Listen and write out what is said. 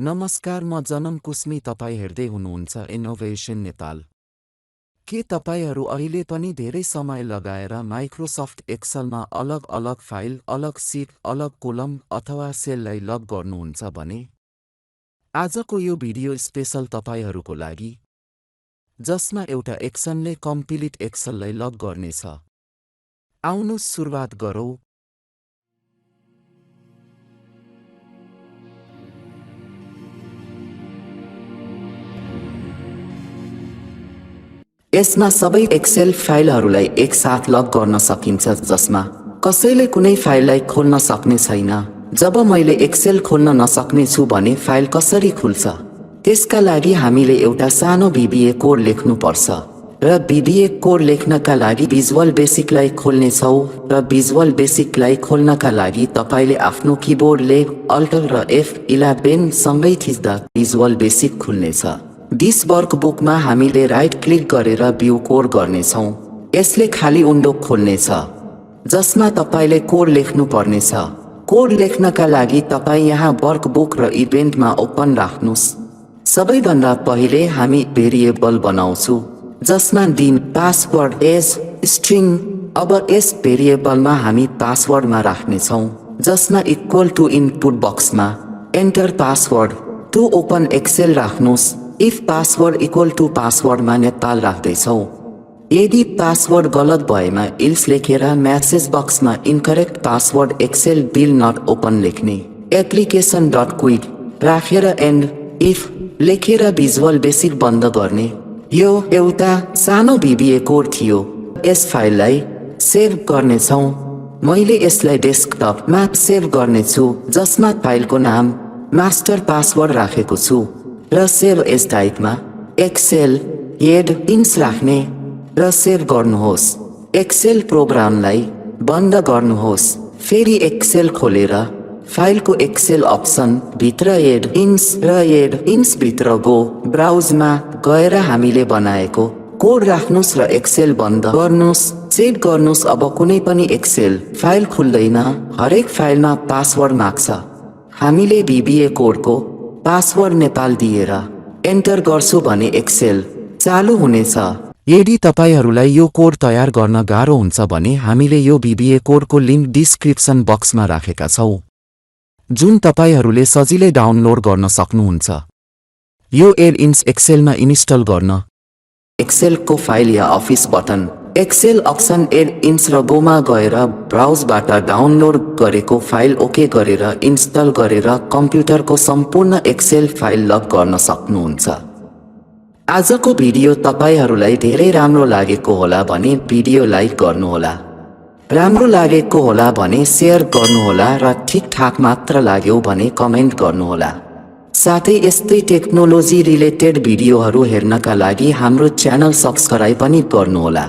नमस्कार, म जनम कुस्मी। तपाईं हेर्दै हुनुहुन्छ इनोभेसन नेपाल। के तपाईहरू अहिले पनि धेरै समय लगाएर माइक्रोसफ्ट एक्सेलमा अलग अलग फाइल, अलग सिट, अलग कोलम अथवा सेललाई लग गर्नुहुन्छ भने आजको यो भिडियो स्पेशल तपाईहरूको लागि, जसमा एउटा एक्सनले कम्प्लिट एक्सेललाई लग गर्नेछ। आउनुहोस् सुरुवात गरौँ। यसमा सबै एक्सेल फाइलहरूलाई एकसाथ लग गर्न सकिन्छ, जसमा कसैले कुनै फाइललाई खोल्न सक्ने छैन। जब मैले एक्सेल खोल्न नसक्ने छु भने फाइल कसरी खुल्छ? त्यसका लागि हामीले एउटा सानो VBA कोड लेख्नुपर्छ र VBA कोड लेख्नका लागि भिजुअल बेसिकलाई खोल्नेछौँ र भिजुअल बेसिकलाई खोल्नका लागि तपाईले आफ्नो किबोर्डले अल्ट र F11 सँगै थिच्दा भिजुअल बेसिक खुल्नेछ। दिस वर्कबुकमा हामीले राइट क्लिक गरेर भ्यू कोड गर्नेछौँ। यसले खाली विन्डो खोल्नेछ जसमा तपाईले कोड लेख्नु पर्नेछ। कोड लेख्नका लागि तपाईँ यहाँ वर्कबुक र इभेन्टमा ओपन राख्नुस्। सबैभन्दा पहिले हामी भेरिएबल बनाउँछु जसमा दिन, पासवर्ड, एज, स्ट्रिङ। अब यस भेरिएबलमा हामी पासवर्डमा राख्नेछौँ, जसमा इक्वल टु इनपुट बक्समा enter password to open Excel राख्नुस्। इफ पासवर्ड इक्वल टु पासवर्डमा नेपाल राख्दैछौँ। यदि पासवर्ड गलत भएमा इल्स लेखेर म्यासेज बक्समा incorrect password Excel will not open लेख्ने। एप्लिकेसन डट क्विट राखेर एन्ड इफ लेखेर भिजुअल बेसिक बन्द गर्ने। यो एउटा सानो VBA कोड थियो। यस फाइललाई सेभ गर्नेछौँ। मैले यसलाई डेस्कटपमा सेभ गर्नेछु, जसमा फाइलको नाम मास्टर पासवर्ड राखेको छु र सेभ एज टाइपमा एक्सेल हेड इन्स राख्ने र सेभ गर्नुहोस्। एक्सेल प्रोग्रामलाई बन्द गर्नुहोस्। फेरि एक्सेल खोलेर फाइलको एक्सेल अप्सन भित्र एड इन्स र एड इन्स भित्र गो ब्राउजमा गएर हामीले बनाएको कोड राख्नुस् र एक्सेल बन्द गर्नुस्। सेभ गर्नुस्। अब कुनै पनि एक्सेल फाइल खुल्दैन। हरेक फाइलमा पासवर्ड माग्छ। हामीले VBA कोडको पासवर्ड नेपाल दिएर एन्टर गर्छु भने एक्सेल चालु हुनेछ। यदि तपाईहरूलाई यो कोड तयार गर्न गाह्रो हुन्छ भने हामीले यो VBA कोडको लिङ्क डिस्क्रिप्सन बक्समा राखेका छौँ, जुन तपाईहरूले सजिलै डाउनलोड गर्न सक्नुहुन्छ। यो एड इन्स एक्सेलमा इन्स्टल गर्न एक्सेलको फाइल या office button Excel option add ins र गोमा गएर ब्राउजबाट डाउनलोड गरेको फाइल ओके गरेर इन्स्टल गरेर कम्प्युटरको सम्पूर्ण एक्सेल फाइल लग गर्न सक्नुहुन्छ। आजको भिडियो तपाईहरूलाई धेरै राम्रो लागेको होला भने भिडियो लाइक गर्नुहोला। राम्रो लागेको होला भने सेयर गर्नुहोला र ठिकठाक मात्र लाग्यो भने कमेन्ट गर्नुहोला। साथै यस्तै टेक्नोलोजी रिलेटेड भिडियोहरू हेर्नका लागि हाम्रो च्यानल सब्स्क्राइब पनि गर्नुहोला।